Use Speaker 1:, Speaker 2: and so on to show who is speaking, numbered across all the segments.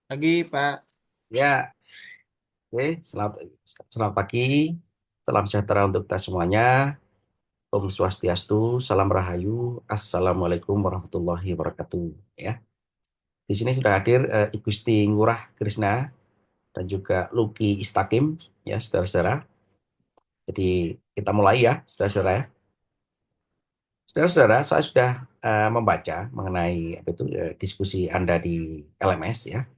Speaker 1: Pagi, Pak.
Speaker 2: Ya, oke. Selamat pagi. Salam sejahtera untuk kita semuanya. Om Swastiastu, salam Rahayu. Assalamualaikum warahmatullahi wabarakatuh. Ya, di sini sudah hadir I Gusti Ngurah Krisna dan juga Luki Istakim, ya, saudara-saudara. Jadi kita mulai ya, saudara-saudara. Saudara-saudara, saya sudah membaca mengenai apa itu diskusi Anda di LMS, ya.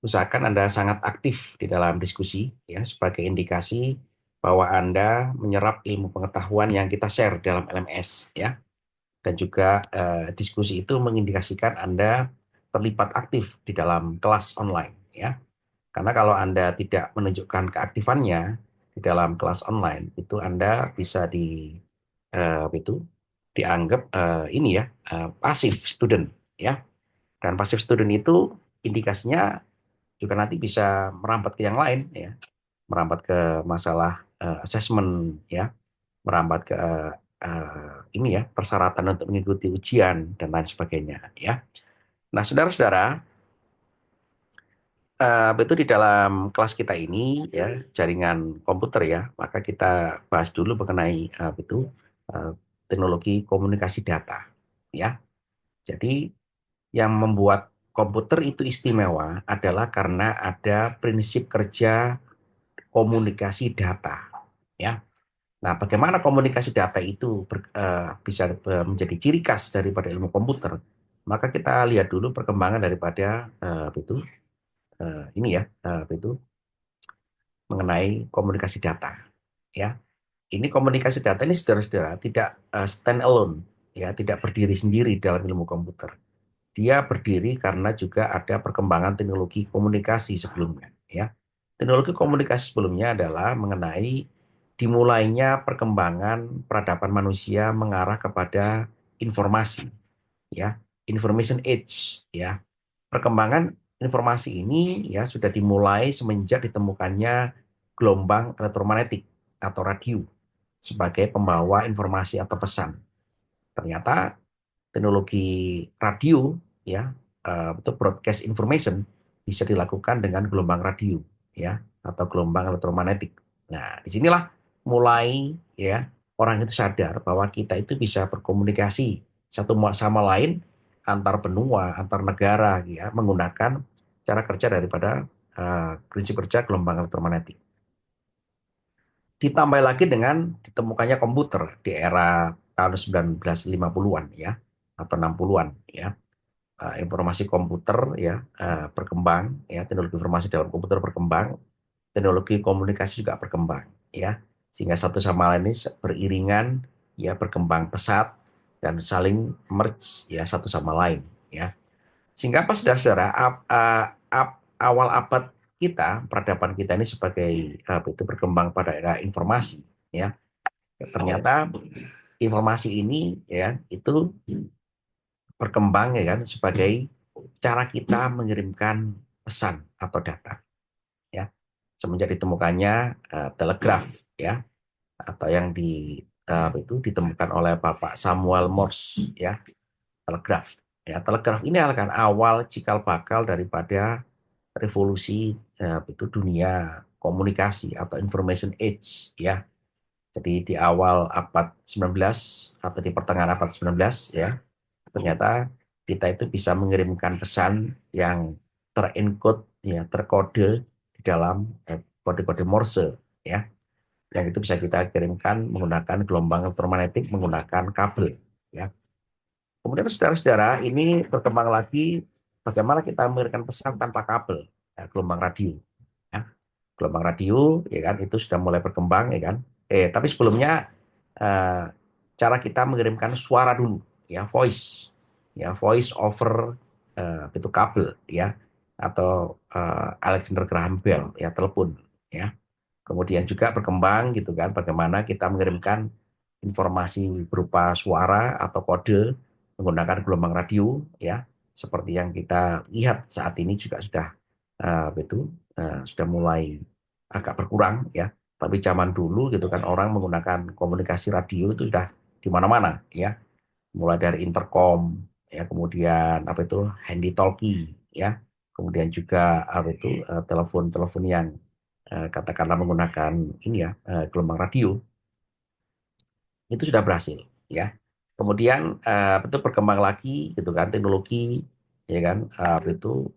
Speaker 2: Usahakan Anda sangat aktif di dalam diskusi ya sebagai indikasi bahwa Anda menyerap ilmu pengetahuan yang kita share dalam LMS ya. Dan juga diskusi itu mengindikasikan Anda terlibat aktif di dalam kelas online ya. Karena kalau Anda tidak menunjukkan keaktifannya di dalam kelas online itu Anda bisa apa itu dianggap ini ya pasif student ya. Dan pasif student itu indikasinya juga nanti bisa merambat ke yang lain ya, merambat ke masalah assessment ya, merambat ke ini ya persyaratan untuk mengikuti ujian dan lain sebagainya ya. Nah, saudara-saudara, itu di dalam kelas kita ini ya jaringan komputer ya, maka kita bahas dulu mengenai itu eh, teknologi komunikasi data ya. Jadi yang membuat komputer itu istimewa adalah karena ada prinsip kerja komunikasi data ya. Nah, bagaimana komunikasi data itu bisa menjadi ciri khas daripada ilmu komputer? Maka kita lihat dulu perkembangan daripada apa itu ini ya apa itu mengenai komunikasi data ya. Ini komunikasi data ini saudara-saudara tidak stand alone ya, tidak berdiri sendiri dalam ilmu komputer. Dia berdiri karena juga ada perkembangan teknologi komunikasi sebelumnya ya. Teknologi komunikasi sebelumnya adalah mengenai dimulainya perkembangan peradaban manusia mengarah kepada informasi ya, information age ya. Perkembangan informasi ini ya sudah dimulai semenjak ditemukannya gelombang elektromagnetik atau radio sebagai pembawa informasi atau pesan. Ternyata teknologi radio ya itu broadcast information bisa dilakukan dengan gelombang radio ya atau gelombang elektromagnetik. Nah, disinilah mulai ya orang itu sadar bahwa kita itu bisa berkomunikasi satu sama lain antar benua, antar negara ya menggunakan cara kerja daripada prinsip kerja gelombang elektromagnetik. Ditambah lagi dengan ditemukannya komputer di era tahun 1950-an ya atau 60-an ya. Informasi komputer ya berkembang ya, teknologi informasi dalam komputer berkembang, teknologi komunikasi juga berkembang ya, sehingga satu sama lain ini beriringan ya, berkembang pesat dan saling merge ya satu sama lain ya, sehingga pas saudara-saudara awal abad kita, peradaban kita ini sebagai apa itu berkembang pada era informasi ya, ternyata informasi ini ya itu berkembang ya kan sebagai cara kita mengirimkan pesan atau data ya, semenjak ditemukannya telegraf ya, atau yang itu ditemukan oleh Bapak Samuel Morse ya, telegraf ya. Telegraf ini adalah awal cikal bakal daripada revolusi itu dunia komunikasi atau information age ya. Jadi di awal abad 19 atau di pertengahan abad 19 ya, ternyata kita itu bisa mengirimkan pesan yang terencode ya, terkode di dalam kode-kode Morse ya, yang itu bisa kita kirimkan menggunakan gelombang elektromagnetik menggunakan kabel ya. Kemudian saudara-saudara ini berkembang lagi bagaimana kita mengirimkan pesan tanpa kabel ya, gelombang radio ya. Gelombang radio ya kan itu sudah mulai berkembang ya kan. Tapi sebelumnya eh, cara kita mengirimkan suara dulu ya, voice over itu kabel ya, atau Alexander Graham Bell ya, telepon ya. Kemudian juga berkembang gitu kan bagaimana kita mengirimkan informasi berupa suara atau kode menggunakan gelombang radio ya, seperti yang kita lihat saat ini juga sudah sudah mulai agak berkurang ya. Tapi zaman dulu gitu kan orang menggunakan komunikasi radio itu sudah di mana-mana ya, mulai dari intercom ya, kemudian apa itu handy talkie ya, kemudian juga apa itu telepon-telepon yang katakanlah menggunakan ini ya gelombang radio itu sudah berhasil ya. Kemudian itu berkembang lagi gitu kan teknologi ya kan itu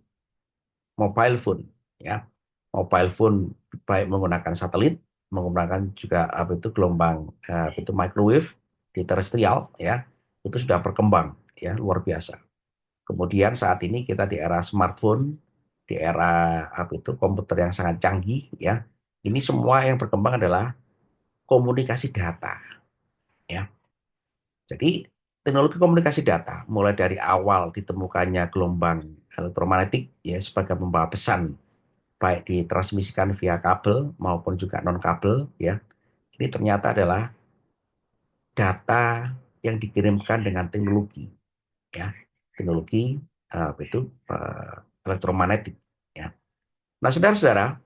Speaker 2: mobile phone ya. Mobile phone baik menggunakan satelit, menggunakan juga apa itu gelombang apa itu microwave di terestrial ya. Itu sudah berkembang ya luar biasa. Kemudian saat ini kita di era smartphone, di era apa itu komputer yang sangat canggih ya. Ini semua yang berkembang adalah komunikasi data ya. Jadi teknologi komunikasi data mulai dari awal ditemukannya gelombang elektromagnetik ya sebagai pembawa pesan baik ditransmisikan via kabel maupun juga non kabel ya. Ini ternyata adalah data yang dikirimkan dengan teknologi ya. Teknologi apa itu elektromagnetik ya. Nah, saudara-saudara,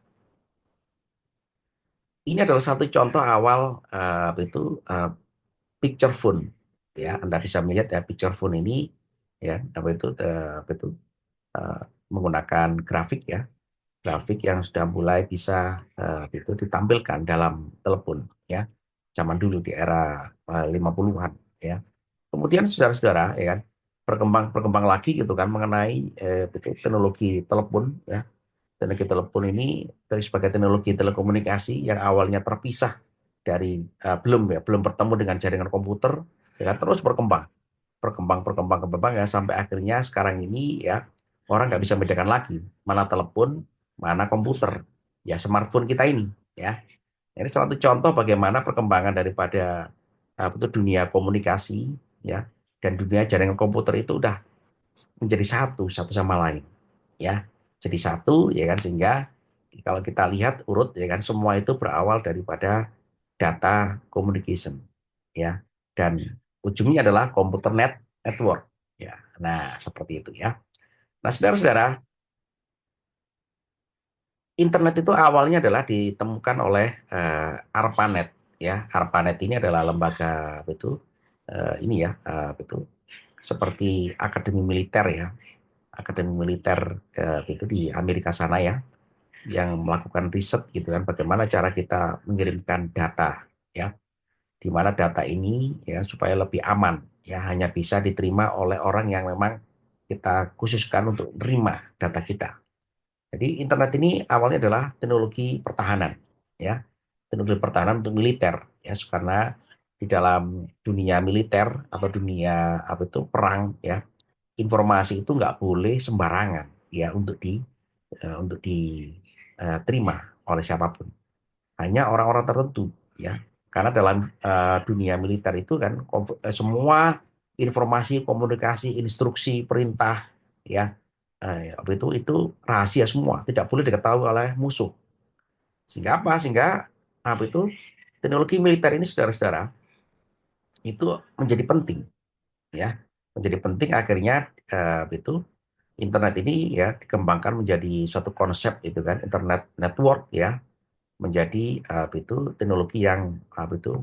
Speaker 2: ini adalah satu contoh awal apa itu picture phone ya. Anda bisa melihat ya picture phone ini ya apa itu eh, menggunakan grafik ya, grafik yang sudah mulai bisa itu ditampilkan dalam telepon ya. Zaman dulu di era 50-an ya. Kemudian saudara-saudara ya kan berkembang lagi gitu kan mengenai itu teknologi telepon ya. Teknologi telepon ini dari sebagai teknologi telekomunikasi yang awalnya terpisah dari belum bertemu dengan jaringan komputer ya kan, terus berkembang ya sampai akhirnya sekarang ini ya orang nggak bisa membedakan lagi mana telepon mana komputer ya smartphone kita ini ya. Ini salah satu contoh bagaimana perkembangan daripada apa itu dunia komunikasi ya dan dunia jaringan komputer itu udah menjadi satu sama lain ya. Jadi satu ya kan sehingga kalau kita lihat urut ya kan semua itu berawal daripada data communication ya dan ujungnya adalah computer network ya. Nah, seperti itu ya. Nah, saudara-saudara, internet itu awalnya adalah ditemukan oleh ARPANET ya. ARPANET ini adalah lembaga betul ini ya betul seperti akademi militer ya. Akademi militer itu di Amerika sana ya yang melakukan riset gitu kan bagaimana cara kita mengirimkan data ya di mana data ini ya supaya lebih aman ya hanya bisa diterima oleh orang yang memang kita khususkan untuk menerima data kita. Jadi internet ini awalnya adalah teknologi pertahanan, ya, teknologi pertahanan untuk militer, ya, karena di dalam dunia militer atau dunia apa itu perang, ya, informasi itu nggak boleh sembarangan, ya, untuk diterima oleh siapapun, hanya orang-orang tertentu, ya, karena dalam dunia militer itu kan semua informasi, komunikasi, instruksi, perintah, ya apa itu rahasia semua, tidak boleh diketahui oleh musuh. Sehingga apa? Sehingga apa itu teknologi militer ini saudara-saudara itu menjadi penting ya. Menjadi penting akhirnya itu internet ini ya dikembangkan menjadi suatu konsep itu kan internet network ya menjadi itu teknologi yang itu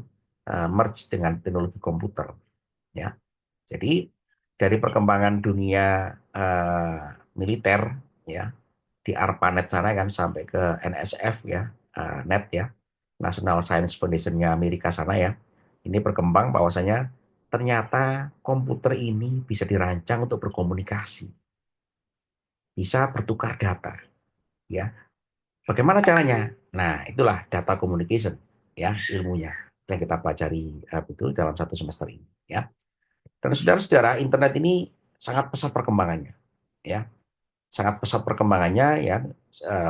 Speaker 2: merge dengan teknologi komputer ya. Jadi dari perkembangan dunia militer ya di ARPANET sana kan sampai ke NSF ya, NET ya, National Science Foundation-nya Amerika sana ya. Ini berkembang bahwasanya ternyata komputer ini bisa dirancang untuk berkomunikasi, bisa bertukar data ya. Bagaimana caranya? Nah, itulah data communication ya ilmunya yang kita pelajari betul dalam satu semester ini ya. Dan saudara-saudara, internet ini sangat pesat perkembangannya ya. Sangat pesat perkembangannya ya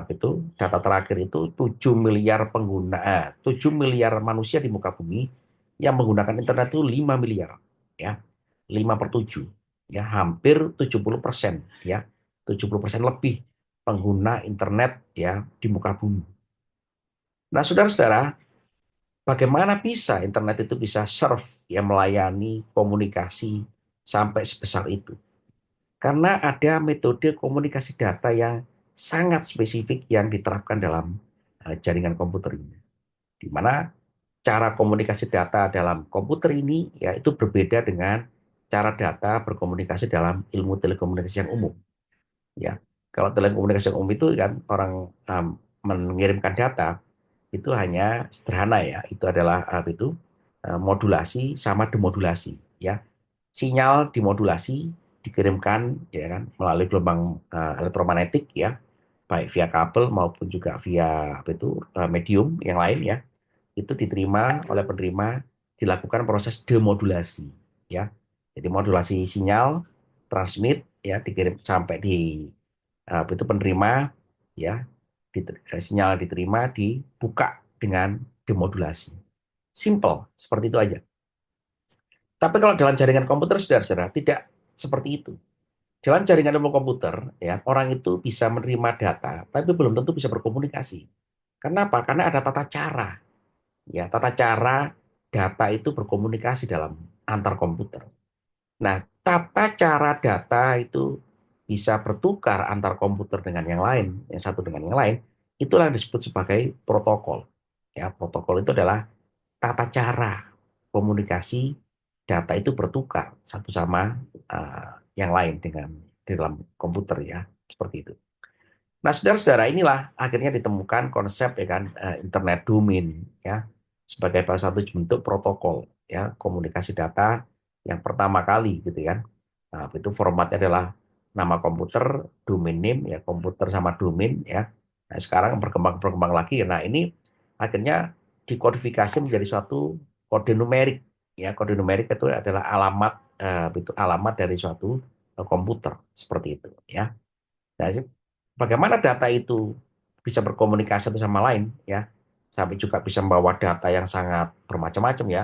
Speaker 2: itu data terakhir itu 7 miliar pengguna 7 miliar manusia di muka bumi yang menggunakan internet itu 5 miliar ya 5 per 7 ya hampir 70% ya 70% lebih pengguna internet ya di muka bumi. Nah, saudara-saudara, bagaimana bisa internet itu bisa serve ya melayani komunikasi sampai sebesar itu? Karena ada metode komunikasi data yang sangat spesifik yang diterapkan dalam jaringan komputer ini. Di mana cara komunikasi data dalam komputer ini ya itu berbeda dengan cara data berkomunikasi dalam ilmu telekomunikasi yang umum. Ya, Kalau telekomunikasi umum itu kan orang mengirimkan data itu hanya sederhana ya. Itu adalah itu modulasi sama demodulasi ya. Sinyal dimodulasi dikirimkan ya kan melalui gelombang elektromagnetik ya, baik via kabel maupun juga via apa itu medium yang lain ya. Itu diterima oleh penerima, dilakukan proses demodulasi ya. Jadi modulasi sinyal transmit ya dikirim sampai di itu penerima ya, sinyal diterima dibuka dengan demodulasi. Simple seperti itu aja. Tapi kalau dalam jaringan komputer saudara-saudara tidak seperti itu. Dalam jaringan ilmu komputer ya orang itu bisa menerima data tapi belum tentu bisa berkomunikasi. Kenapa? Karena ada tata cara ya, tata cara data itu berkomunikasi dalam antar komputer. Nah, tata cara data itu bisa bertukar antar komputer dengan yang lain, yang satu dengan yang lain, itulah yang disebut sebagai protokol. Ya, protokol itu adalah tata cara komunikasi data itu bertukar satu sama yang lain dengan di dalam komputer ya, seperti itu. Nah, saudara-saudara, inilah akhirnya ditemukan konsep ya kan internet domain ya sebagai salah satu bentuk protokol ya komunikasi data yang pertama kali gitu kan. Nah, itu formatnya adalah nama komputer, domain name ya komputer sama domain ya. Nah, sekarang berkembang lagi. Nah, ini akhirnya dikodifikasi menjadi suatu kode numerik ya. Kode numerik itu adalah alamat itu alamat dari suatu komputer seperti itu ya. Nah, bagaimana data itu bisa berkomunikasi satu sama lain ya, sampai juga bisa membawa data yang sangat bermacam-macam ya,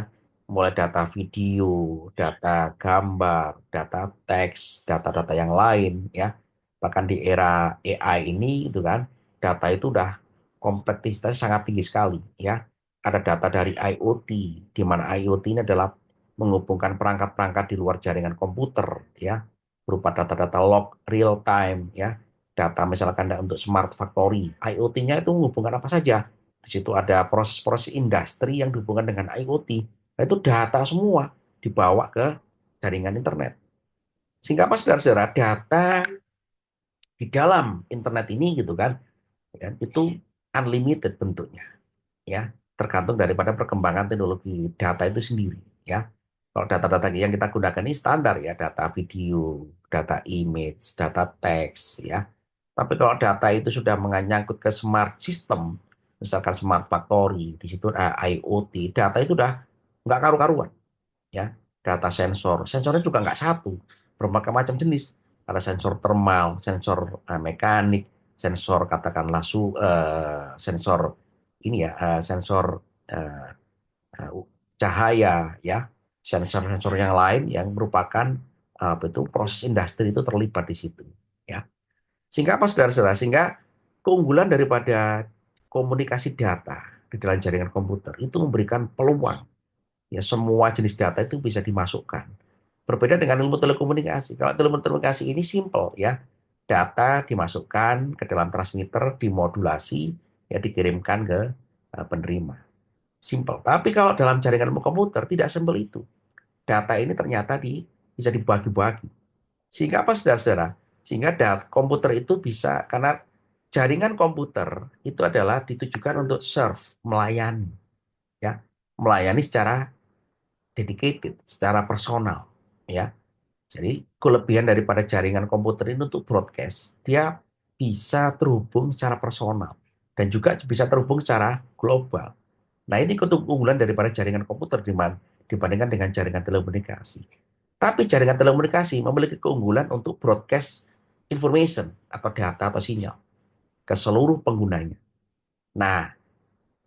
Speaker 2: mulai data video, data gambar, data teks, data-data yang lain ya, bahkan di era AI ini itu kan, data itu udah kompleksitasnya sangat tinggi sekali ya. Ada data dari IoT, di mana IoT ini adalah menghubungkan perangkat-perangkat di luar jaringan komputer ya, berupa data-data log real time ya, data misalkan untuk smart factory, IoT-nya itu menghubungkan apa saja. Di situ ada proses-proses industri yang dihubungkan dengan IoT. Nah, itu data semua dibawa ke jaringan internet. Sehingga apa saudara-saudara, data di dalam internet ini gitu kan, ya, itu unlimited bentuknya ya, tergantung daripada perkembangan teknologi data itu sendiri ya. Kalau data-data yang kita gunakan ini standar ya, data video, data image, data teks ya. Tapi kalau data itu sudah menyangkut ke smart system, misalkan smart factory, di situ IoT, data itu udah nggak karu-karuan ya. Data sensor, sensornya juga nggak satu, berbagai macam jenis. Ada sensor thermal, sensor mekanik, sensor katakanlah sensor ini ya, sensor eh, eh, cahaya ya, sensor-sensor yang lain yang merupakan apa itu proses industri itu terlibat di situ ya. Sehingga apa saudara-saudara? Sehingga keunggulan daripada komunikasi data di dalam jaringan komputer itu memberikan peluang ya semua jenis data itu bisa dimasukkan. Berbeda dengan ilmu telekomunikasi. Kalau ilmu telekomunikasi ini simple ya. Data dimasukkan ke dalam transmitter, dimodulasi, ya dikirimkan ke penerima. Simple. Tapi kalau dalam jaringan ilmu komputer tidak simpel itu. Data ini ternyata bisa dibagi-bagi. Sehingga apa saudara-saudara? Sehingga komputer itu bisa, karena jaringan komputer itu adalah ditujukan untuk serve, melayani. Ya, melayani secara dedicated, secara personal. Ya, jadi kelebihan daripada jaringan komputer ini untuk broadcast, dia bisa terhubung secara personal dan juga bisa terhubung secara global. Nah, ini keunggulan daripada jaringan komputer dibandingkan dengan jaringan telekomunikasi. Tapi jaringan telekomunikasi memiliki keunggulan untuk broadcast information atau data atau sinyal ke seluruh penggunanya. Nah,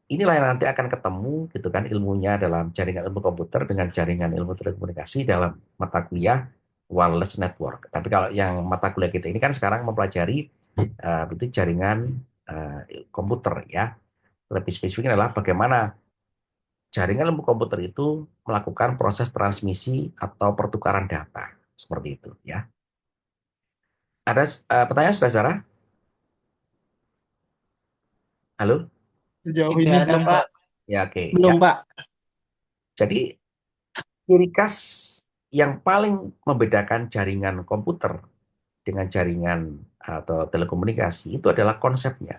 Speaker 2: inilah yang nanti akan ketemu gitu kan ilmunya dalam jaringan ilmu komputer dengan jaringan ilmu telekomunikasi dalam mata kuliah wireless network. Tapi kalau yang mata kuliah kita ini kan sekarang mempelajari itu jaringan komputer ya. Lebih spesifiknya adalah bagaimana jaringan ilmu komputer itu melakukan proses transmisi atau pertukaran data seperti itu ya. Ada pertanyaan sudah Sarah? Halo?
Speaker 1: Sejauh
Speaker 3: Tidak
Speaker 1: ini
Speaker 3: ada,
Speaker 1: belum,
Speaker 3: Pak.
Speaker 1: Pak.
Speaker 2: Ya oke ya.
Speaker 1: Belum, Pak.
Speaker 2: Jadi ciri khas yang paling membedakan jaringan komputer dengan jaringan atau telekomunikasi itu adalah konsepnya.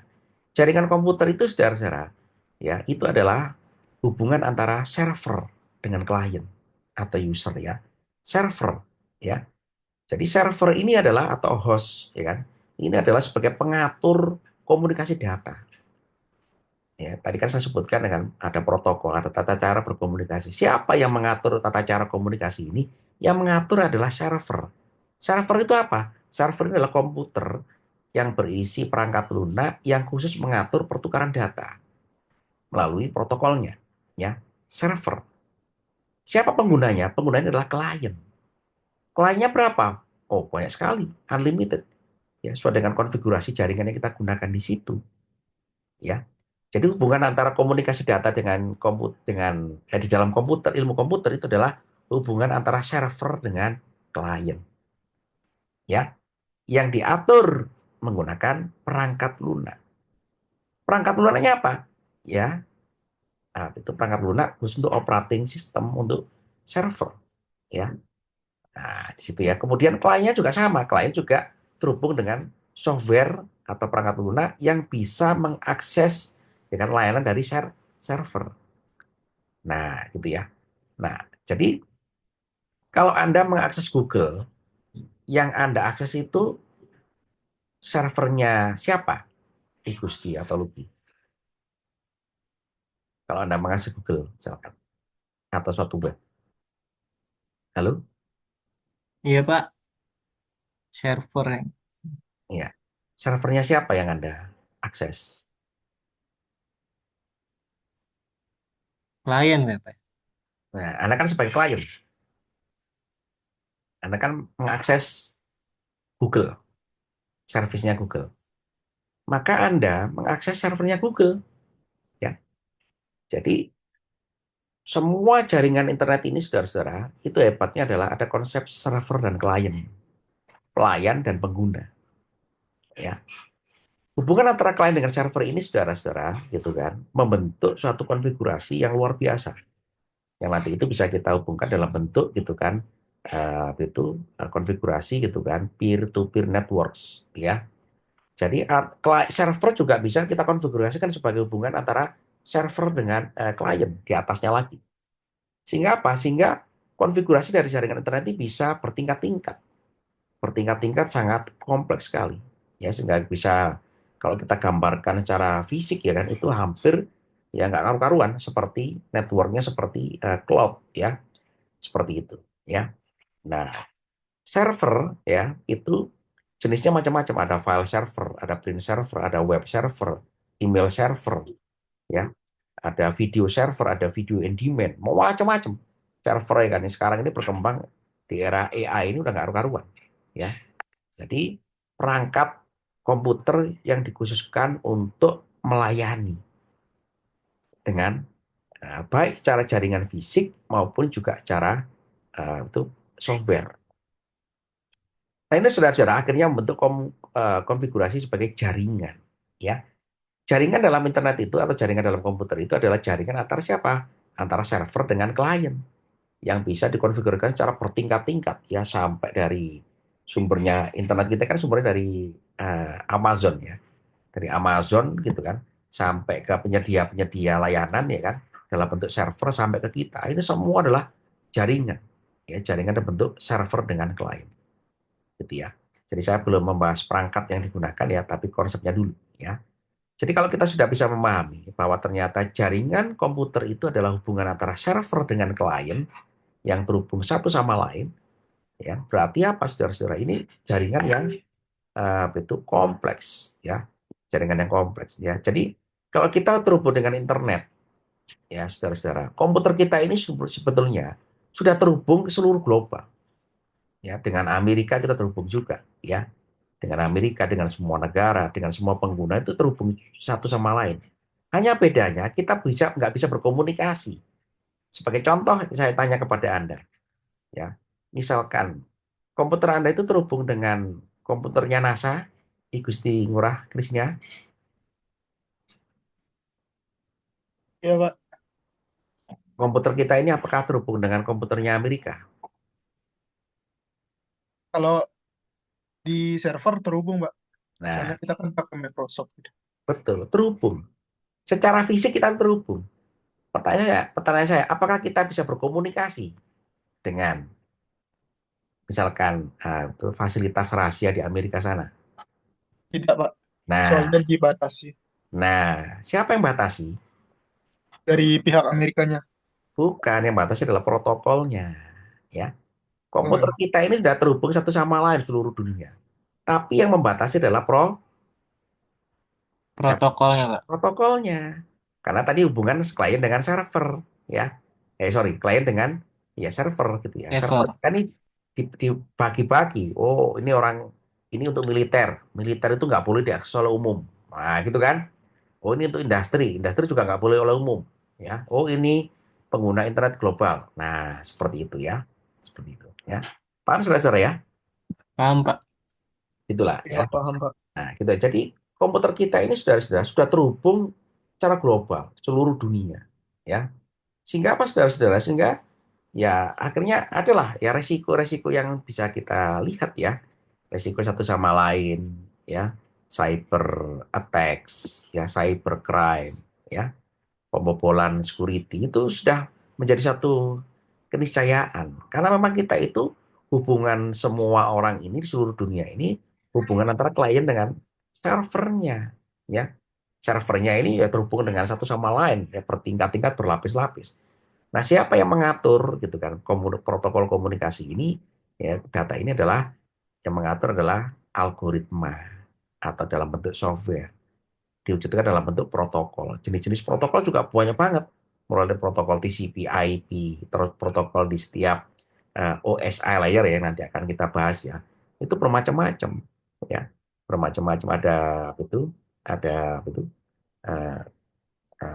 Speaker 2: Jaringan komputer itu saudara-saudara, ya, itu adalah hubungan antara server dengan klien atau user ya. Server ya. Jadi server ini adalah atau host ya kan. Ini adalah sebagai pengatur komunikasi data. Ya, tadi kan saya sebutkan dengan ada protokol, ada tata cara berkomunikasi. Siapa yang mengatur tata cara komunikasi ini? Yang mengatur adalah server. Server itu apa? Server ini adalah komputer yang berisi perangkat lunak yang khusus mengatur pertukaran data melalui protokolnya. Ya, server. Siapa penggunanya? Penggunanya adalah klien. Kliennya berapa? Oh, banyak sekali, unlimited. Ya, sesuai dengan konfigurasi jaringan yang kita gunakan di situ. Ya, jadi hubungan antara komunikasi data dengan di dalam komputer, ilmu komputer itu adalah hubungan antara server dengan klien. Ya, yang diatur menggunakan perangkat lunak. Perangkat lunaknya apa? Ya, itu perangkat lunak khusus untuk operating system untuk server. Ya, nah, di situ ya. Kemudian kliennya juga sama. Klien juga terhubung dengan software atau perangkat lunak yang bisa mengakses dengan layanan dari server. Nah, gitu ya. Nah, jadi kalau Anda mengakses Google, yang Anda akses itu servernya siapa? Gusti atau Lucky. Kalau Anda mengakses Google, misalkan, atau suatu web. Halo?
Speaker 1: Iya Pak, server yang
Speaker 2: Iya. Servernya siapa yang Anda akses?
Speaker 1: klien ya Pak.
Speaker 2: Nah, Anda kan sebagai klien. Anda kan mengakses Google, servisnya Google. Maka Anda mengakses servernya Google. Ya. Jadi semua jaringan internet ini, saudara-saudara, itu hebatnya adalah ada konsep server dan klien, pelayan dan pengguna. Ya, hubungan antara klien dengan server ini, saudara-saudara, gitu kan, membentuk suatu konfigurasi yang luar biasa. Yang nanti itu bisa kita hubungkan dalam bentuk, gitu kan, konfigurasi, gitu kan, peer-to-peer networks, ya. Jadi server juga bisa kita konfigurasikan sebagai hubungan antara server dengan klien di atasnya lagi. Sehingga apa? Sehingga konfigurasi dari jaringan internet ini bisa bertingkat-tingkat. Bertingkat-tingkat sangat kompleks sekali. Ya, sehingga bisa kalau kita gambarkan secara fisik ya kan itu hampir ya nggak karu-karuan seperti networknya seperti cloud ya, seperti itu ya. Nah, server ya itu jenisnya macam-macam. Ada file server, ada print server, ada web server, email server ya, ada video server, ada video in demand, mau macam-macam server ya kan. Sekarang ini berkembang di era AI ini udah nggak karu-karuan ya. Jadi perangkat komputer yang dikhususkan untuk melayani dengan baik secara jaringan fisik maupun juga secara itu software. Nah ini saudara-saudara akhirnya membentuk konfigurasi sebagai jaringan ya. Jaringan dalam internet itu atau jaringan dalam komputer itu adalah jaringan antara siapa? Antara server dengan klien yang bisa dikonfigurkan secara bertingkat-tingkat ya, sampai dari sumbernya internet kita kan sumbernya dari Amazon ya. Dari Amazon gitu kan sampai ke penyedia-penyedia layanan ya kan dalam bentuk server sampai ke kita. Ini semua adalah jaringan. Ya, jaringan dalam bentuk server dengan klien gitu ya. Jadi saya belum membahas perangkat yang digunakan ya, tapi konsepnya dulu ya. Jadi kalau kita sudah bisa memahami bahwa ternyata jaringan komputer itu adalah hubungan antara server dengan klien yang terhubung satu sama lain, ya berarti apa saudara-saudara? Ini jaringan yang itu kompleks, ya jaringan yang kompleks, ya. Jadi kalau kita terhubung dengan internet, ya saudara-saudara, komputer kita ini sebetulnya sudah terhubung ke seluruh global, ya. Dengan Amerika kita terhubung juga, ya. Dengan Amerika, dengan semua negara, dengan semua pengguna itu terhubung satu sama lain. Hanya bedanya kita nggak bisa berkomunikasi. Sebagai contoh, saya tanya kepada Anda, ya, misalkan komputer Anda itu terhubung dengan komputernya NASA, I Gusti Ngurah Krisnya,
Speaker 1: Iya Pak.
Speaker 2: komputer kita ini apakah terhubung dengan komputernya Amerika?
Speaker 1: Kalau di server terhubung Pak.
Speaker 2: Nah,
Speaker 1: Soalnya kita kan pakai Microsoft.
Speaker 2: betul, terhubung. Secara fisik kita terhubung. Pertanyaan saya, apakah kita bisa berkomunikasi dengan misalkan fasilitas rahasia di Amerika sana?
Speaker 1: Tidak, Pak.
Speaker 2: Nah,
Speaker 1: Soalnya dibatasi
Speaker 2: siapa yang batasi?
Speaker 1: dari pihak Amerikanya.
Speaker 2: Bukan, yang batasi adalah protokolnya. Ya,
Speaker 1: Oh,
Speaker 2: komputer
Speaker 1: iya.
Speaker 2: kita ini sudah terhubung satu sama lain seluruh dunia. Tapi yang membatasi adalah siapa?
Speaker 1: Protokolnya, Pak.
Speaker 2: Protokolnya. Karena tadi hubungan klien dengan server, ya. Sorry, klien dengan ya server gitu ya. Server
Speaker 1: Ever.
Speaker 2: kan ini dibagi-bagi. Oh, ini orang ini untuk militer. Militer itu nggak boleh diakses oleh umum. Nah, gitu kan? Oh, ini untuk industri. Industri juga nggak boleh oleh umum. Ya. Oh, ini pengguna internet global. Nah, seperti itu ya. Seperti itu ya. Paham saudara ya?
Speaker 1: Paham, Pak.
Speaker 2: Itulah
Speaker 1: Iya,
Speaker 2: ya.
Speaker 1: paham, Pak.
Speaker 2: Nah, gitu. Jadi komputer kita ini sudah terhubung secara global seluruh dunia, ya. Sehingga apa, saudara-saudara? Sehingga ya akhirnya adalah ya resiko-resiko yang bisa kita lihat ya, resiko satu sama lain, ya, cyber attacks, ya, cyber crime, ya, pembobolan security itu sudah menjadi satu keniscayaan. Karena memang kita itu hubungan semua orang ini di seluruh dunia ini hubungan antara klien dengan servernya, ya. Servernya ini ya terhubung dengan satu sama lain ya bertingkat-tingkat berlapis-lapis. Nah, siapa yang mengatur gitu kan protokol komunikasi ini ya data ini adalah yang mengatur adalah algoritma atau dalam bentuk software diwujudkan dalam bentuk protokol. Jenis-jenis protokol juga banyak banget. Mulai dari protokol TCP, IP, terus protokol di setiap OSI layer ya nanti akan kita bahas ya. Itu bermacam-macam ya. Bermacam-macam ada apa itu? Ada apa itu? eh,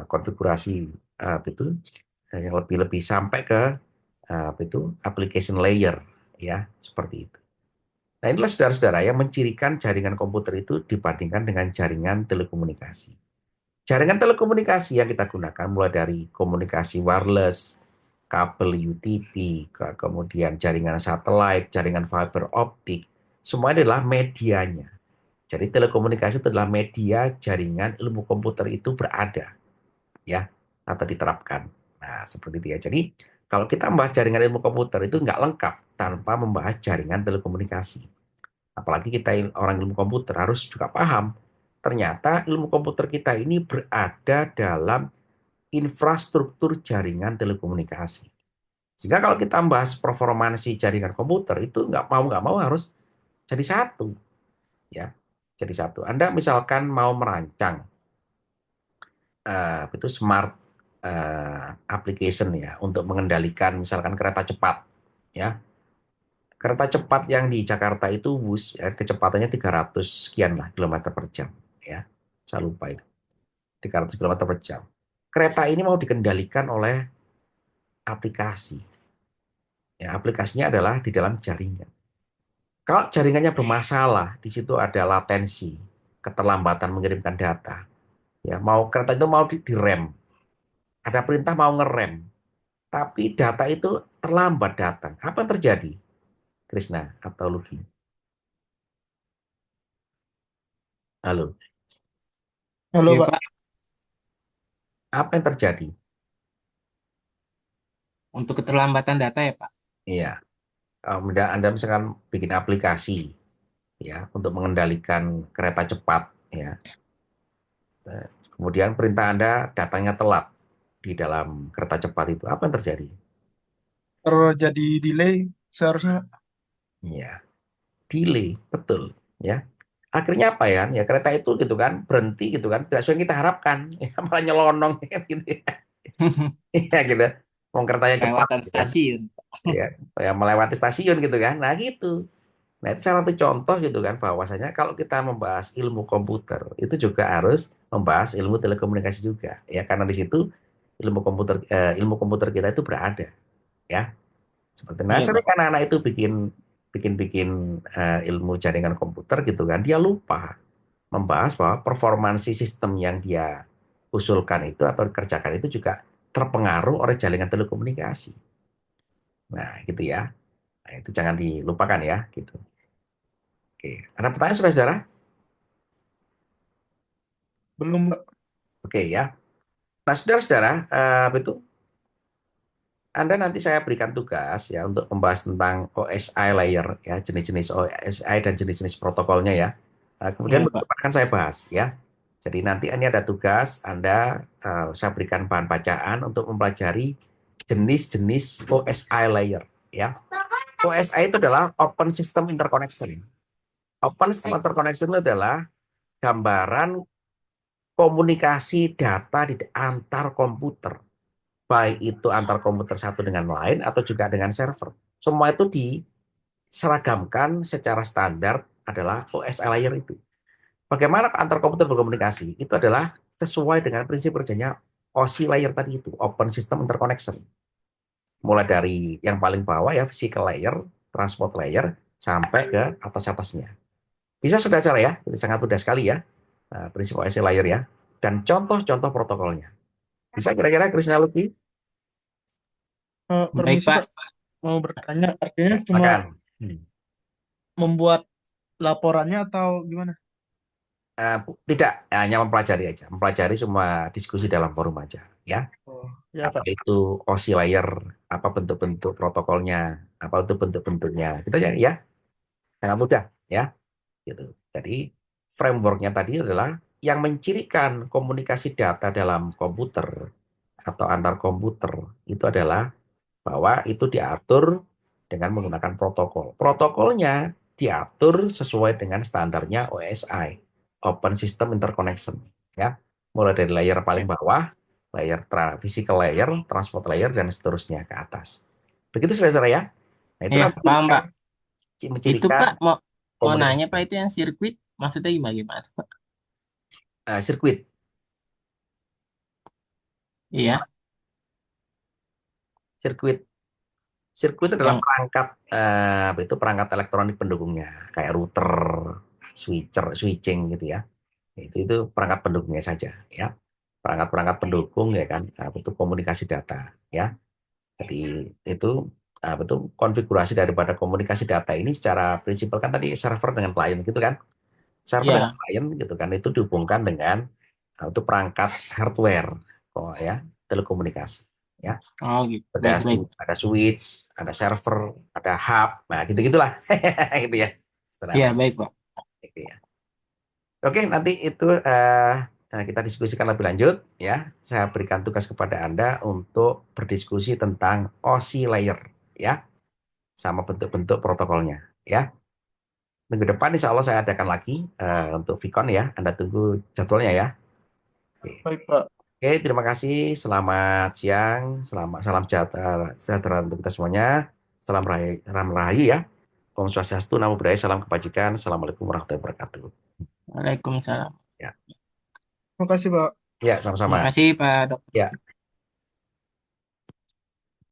Speaker 2: konfigurasi apa itu yang lebih-lebih sampai ke apa itu application layer ya seperti itu. Nah, inilah saudara-saudara yang mencirikan jaringan komputer itu dibandingkan dengan jaringan telekomunikasi. Jaringan telekomunikasi yang kita gunakan mulai dari komunikasi wireless, kabel UTP, kemudian jaringan satelit, jaringan fiber optik, semua adalah medianya. Jadi telekomunikasi itu adalah media jaringan ilmu komputer itu berada, ya, atau diterapkan. Nah, seperti itu ya. Jadi kalau kita membahas jaringan ilmu komputer itu nggak lengkap tanpa membahas jaringan telekomunikasi. Apalagi kita orang ilmu komputer harus juga paham. Ternyata ilmu komputer kita ini berada dalam infrastruktur jaringan telekomunikasi. Sehingga kalau kita membahas performansi jaringan komputer itu nggak mau harus jadi satu, ya. Jadi satu. Anda misalkan mau merancang itu smart application ya untuk mengendalikan misalkan kereta cepat, ya. Kereta cepat yang di Jakarta itu bus ya, kecepatannya 300 sekian lah kilometer per jam ya. Saya lupa itu. 300 kilometer per jam. Kereta ini mau dikendalikan oleh aplikasi. Ya, aplikasinya adalah di dalam jaringan. Kalau jaringannya bermasalah, di situ ada latensi, keterlambatan mengirimkan data. Ya, mau kereta itu mau direm, ada perintah mau ngerem, tapi data itu terlambat datang. Apa yang terjadi, Krisna atau Lugi? Halo,
Speaker 1: Halo,
Speaker 3: Iya
Speaker 1: Pak.
Speaker 3: Pak,
Speaker 2: apa yang terjadi?
Speaker 3: untuk keterlambatan data ya Pak.
Speaker 2: Iya, Anda misalkan bikin aplikasi ya untuk mengendalikan kereta cepat ya. Kemudian perintah Anda datanya telat di dalam kereta cepat itu. Apa yang terjadi?
Speaker 1: Terjadi delay seharusnya.
Speaker 2: Ya, delay, betul ya. Akhirnya apa ya? Ya kereta itu gitu kan berhenti gitu kan, tidak sesuai yang kita harapkan. Ya, malah nyelonong kan gitu ya. Ya gitu. Mau keretanya cepat
Speaker 3: Kelewatan
Speaker 2: gitu kan.
Speaker 3: stasiun.
Speaker 2: Ya, ya melewati stasiun gitu kan. Nah, gitu. Nah, itu salah satu contoh gitu kan bahwasanya kalau kita membahas ilmu komputer itu juga harus membahas ilmu telekomunikasi juga ya karena di situ ilmu komputer kita itu berada ya. Seperti nah
Speaker 3: Iya
Speaker 2: sering
Speaker 3: Pak.
Speaker 2: kan anak itu bikin bikin bikin ilmu jaringan komputer gitu kan dia lupa membahas bahwa performansi sistem yang dia usulkan itu atau kerjakan itu juga terpengaruh oleh jaringan telekomunikasi. Nah, gitu ya. Nah, itu jangan dilupakan ya gitu. Oke, ada pertanyaan saudara-saudara?
Speaker 1: Belum, Pak.
Speaker 2: Oke ya. Nah, saudara-saudara, itu Anda nanti saya berikan tugas ya untuk membahas tentang OSI layer ya, jenis-jenis OSI dan jenis-jenis protokolnya ya. Kemudian
Speaker 3: Iya,
Speaker 2: minggu
Speaker 3: Pak.
Speaker 2: depan akan saya bahas ya. Jadi nanti ini ada tugas Anda, saya berikan bahan bacaan untuk mempelajari jenis-jenis OSI layer ya. OSI itu adalah Open System Interconnection. Open System Interconnection itu adalah gambaran komunikasi data di antar komputer, baik itu antar komputer satu dengan lain atau juga dengan server. Semua itu diseragamkan secara standar adalah OSI layer itu. Bagaimana antar komputer berkomunikasi? Itu adalah sesuai dengan prinsip kerjanya OSI layer tadi itu, Open System Interconnection. Mulai dari yang paling bawah ya, physical layer, transport layer, sampai ke atas-atasnya. Bisa saudara ya, itu sangat mudah sekali ya, prinsip OSI layer ya. Dan contoh-contoh protokolnya. Bisa kira-kira Krisna Lutfi?
Speaker 3: Baik,
Speaker 1: Permisi,
Speaker 3: Pak.
Speaker 1: Pak. Mau bertanya, artinya
Speaker 2: Ya,
Speaker 1: cuma
Speaker 2: silakan. Hmm.
Speaker 1: membuat laporannya atau gimana?
Speaker 2: Tidak, hanya mempelajari aja. Mempelajari semua diskusi dalam forum aja. Ya,
Speaker 1: Oh, ya,
Speaker 2: apa
Speaker 1: Pak.
Speaker 2: itu OSI layer, apa bentuk-bentuk protokolnya, apa itu bentuk-bentuknya. Gitu ya, ya. Sangat mudah ya. Gitu. Jadi frameworknya tadi adalah yang mencirikan komunikasi data dalam komputer atau antar komputer itu adalah bahwa itu diatur dengan menggunakan protokol. Protokolnya diatur sesuai dengan standarnya OSI, Open System Interconnection, ya. Mulai dari layer paling bawah, layer physical layer, transport layer dan seterusnya ke atas. Begitu saudara ya. Nah, itu
Speaker 3: Iya,
Speaker 2: nanti
Speaker 3: paham, Pak. Itu,
Speaker 2: mencirikan
Speaker 3: Pak, mau mau
Speaker 2: komunikasi
Speaker 3: nanya, Pak, itu yang sirkuit maksudnya gimana, gimana, Pak?
Speaker 2: sirkuit.
Speaker 3: Iya,
Speaker 2: Sirkuit Sirkuit adalah
Speaker 3: yang
Speaker 2: perangkat apa itu perangkat elektronik pendukungnya, kayak router, switching gitu ya. Itu perangkat pendukungnya saja ya. Perangkat-perangkat pendukung ya kan, itu komunikasi data ya. Jadi itu itu konfigurasi daripada komunikasi data ini secara prinsipal kan tadi server dengan klien gitu kan. Server dengan
Speaker 3: iya.
Speaker 2: klien gitu kan itu dihubungkan dengan itu perangkat hardware kok ya, telekomunikasi ya.
Speaker 3: Oh, gitu.
Speaker 2: ada
Speaker 3: Baik, baik.
Speaker 2: ada switch, ada server, ada hub, nah gitu-gitulah, gitu ya,
Speaker 3: Iya,
Speaker 2: sederhana,
Speaker 3: baik, Pak.
Speaker 2: gitu ya. Oke, nanti itu kita diskusikan lebih lanjut ya. Saya berikan tugas kepada Anda untuk berdiskusi tentang OSI layer ya, sama bentuk-bentuk protokolnya ya. Minggu depan insya Allah saya adakan lagi untuk Vicon ya. Anda tunggu jadwalnya ya. Oke.
Speaker 1: Baik, Pak.
Speaker 2: Oke, terima kasih. Selamat siang. Salam sejahtera untuk kita semuanya. Salam rahayu ya. Om Swastiastu, Namo Buddhaya, salam kebajikan. Assalamualaikum warahmatullahi wabarakatuh.
Speaker 3: Waalaikumsalam.
Speaker 2: Ya,
Speaker 1: Terima kasih, Pak.
Speaker 2: ya
Speaker 3: Terima
Speaker 2: sama-sama.
Speaker 3: kasih, Pak Dokter.
Speaker 2: Ya.